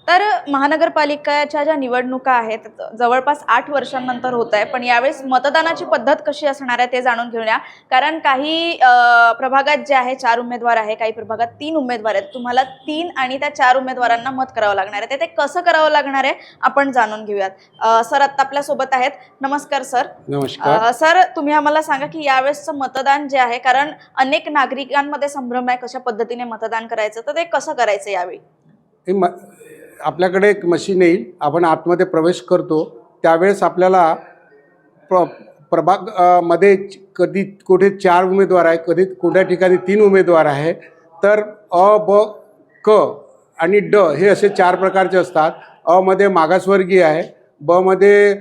तर महानगरपालिकेच्या ज्या निवडणुका आहेत जवळपास 8 वर्षांनंतर होत आहे, पण यावेळेस मतदानाची पद्धत कशी असणार आहे ते जाणून घेऊया। कारण काही प्रभागात जे आहे 4 उमेदवार आहे, काही प्रभागात 3 उमेदवार आहेत। तुम्हाला 3 आणि त्या 4 उमेदवारांना मत करावं लागणार आहे। ते कसं करावं लागणार आहे आपण जाणून घेऊयात। सर आता आपल्या सोबत आहेत। नमस्कार सर। नमस्कार सर, तुम्ही आम्हाला सांगा की यावेळेसचं मतदान जे आहे, कारण अनेक नागरिकांमध्ये संभ्रम आहे कशा पद्धतीने मतदान करायचं, तर ते कसं करायचं यावेळी? आपल्याकडे एक मशीन येईल, आपण आतमध्ये प्रवेश करतो त्यावेळेस आपल्याला प्रभाग मध्ये कधी कुठे 4 उमेदवार आहे, कधी कोणत्या ठिकाणी 3 उमेदवार आहे। तर अ, ब, क आणि ड हे असे 4 प्रकारचे असतात। अ मध्ये मागासवर्गीय आहे, ब मध्ये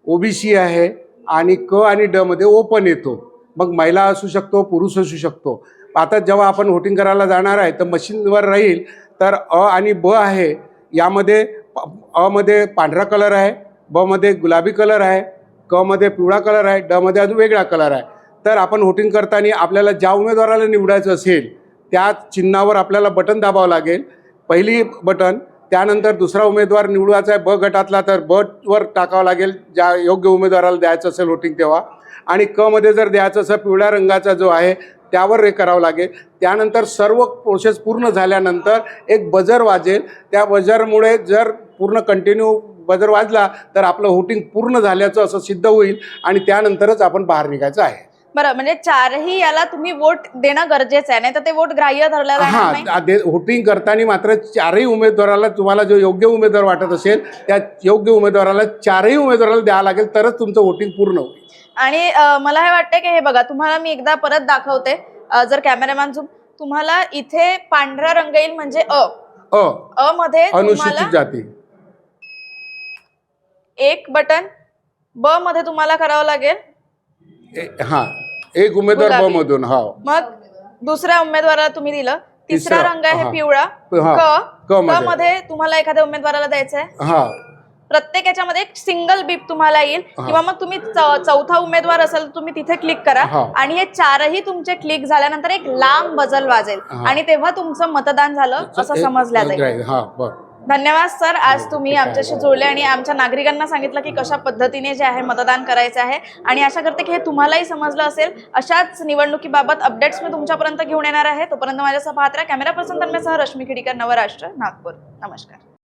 ओबीसी आहे आणि क आणि ड मध्ये ओपन येतो। मग महिला असू शकतो, पुरुष असू शकतो। आता जेव्हा आपण वोटिंग करायला जाणार आहे तर मशीनवर राहील तर अ आणि ब आहे, यामध्ये अ मध्ये पांढरा कलर आहे, ब मध्ये गुलाबी कलर आहे, क मध्ये पिवळा कलर आहे, ड मध्ये अजून वेगळा कलर आहे। तर आपण वोटिंग करताना आपल्याला ज्या उमेदवाराला निवडायचं असेल त्या चिन्हावर आपल्याला बटन दाबावं लागेल, पहिली बटन। त्यानंतर दुसरा उमेदवार निवडायचा आहे ब गटातला तर ब वर टाकावं लागेल ज्या योग्य उमेदवाराला द्यायचं असेल वोटिंग तेव्हा। आणि क मध्ये जर द्यायचं असेल पिवळ्या रंगाचा जो आहे त्यावर हे करावं लागेल। त्यानंतर सर्व प्रोसेस पूर्ण झाल्यानंतर एक बजर वाजेल, त्या बजरमुळे जर पूर्ण कंटिन्यू बजर वाजला तर आपलं वोटिंग पूर्ण झाल्याचं असं सिद्ध होईल आणि त्यानंतरच आपण बाहेर निघायचं आहे। बरं, म्हणजे 4ही याला तुम्ही वोट देणं गरजेचं आहे, नाही तर ते वोट ग्राह्य धरलं जाणार नाही। हां, वोटिंग करताना मात्र 4ही उमेदवाराला तुम्हाला जो योग्य उमेदवार वाटत असेल त्या योग्य उमेदवाराला 4ही उमेदवाराला द्यावं लागेल, तरच तुमचं वोटिंग पूर्ण होईल। आणि मला हे वाटतं की हे बघा, तुम्हाला मी एकदा परत दाखवते, जर कॅमेरामॅन झूम, तुम्हाला इथे पांढरा रंग येईल म्हणजे अ मध्ये अनुसूचित जाती एक बटन, ब मध्ये तुम्हाला करावं लागेल हां, एक उमेदवार ब मधून। हा, मग दुसऱ्या उमेदवाराला तुम्ही दिलं, तिसरा रंग आहे पिवळा, क मध्ये तुम्हाला एखाद्या उमेदवाराला द्यायचं आहे। प्रत्येक याच्यामध्ये एक सिंगल बीप तुम्हाला येईल, किंवा मग तुम्ही चौथा उमेदवार असेल तर तुम्ही तिथे क्लिक करा आणि हे 4ही तुमचे क्लिक झाल्यानंतर एक लांब बजल वाजेल आणि तेव्हा तुमचं मतदान झालं असं समजलं जाईल। धन्यवाद सर, आज तुम्ही आमच्याशी जोडले आणि आमच्या नागरिकांना सांगितलं की कशा पद्धतीने जे आहे मतदान करायचं आहे। आणि आशा करते की हे तुम्हालाही समजलं असेल। अशाच निवडणुकीबाबत अपडेट्स मी तुमच्यापर्यंत घेऊन येणार आहे। तोपर्यंत माझ्यासह पाहत राहा। कॅमेरा पर्सन तन्मयसह रश्मी खिडीकर, नवराष्ट्र, नागपूर। नमस्कार।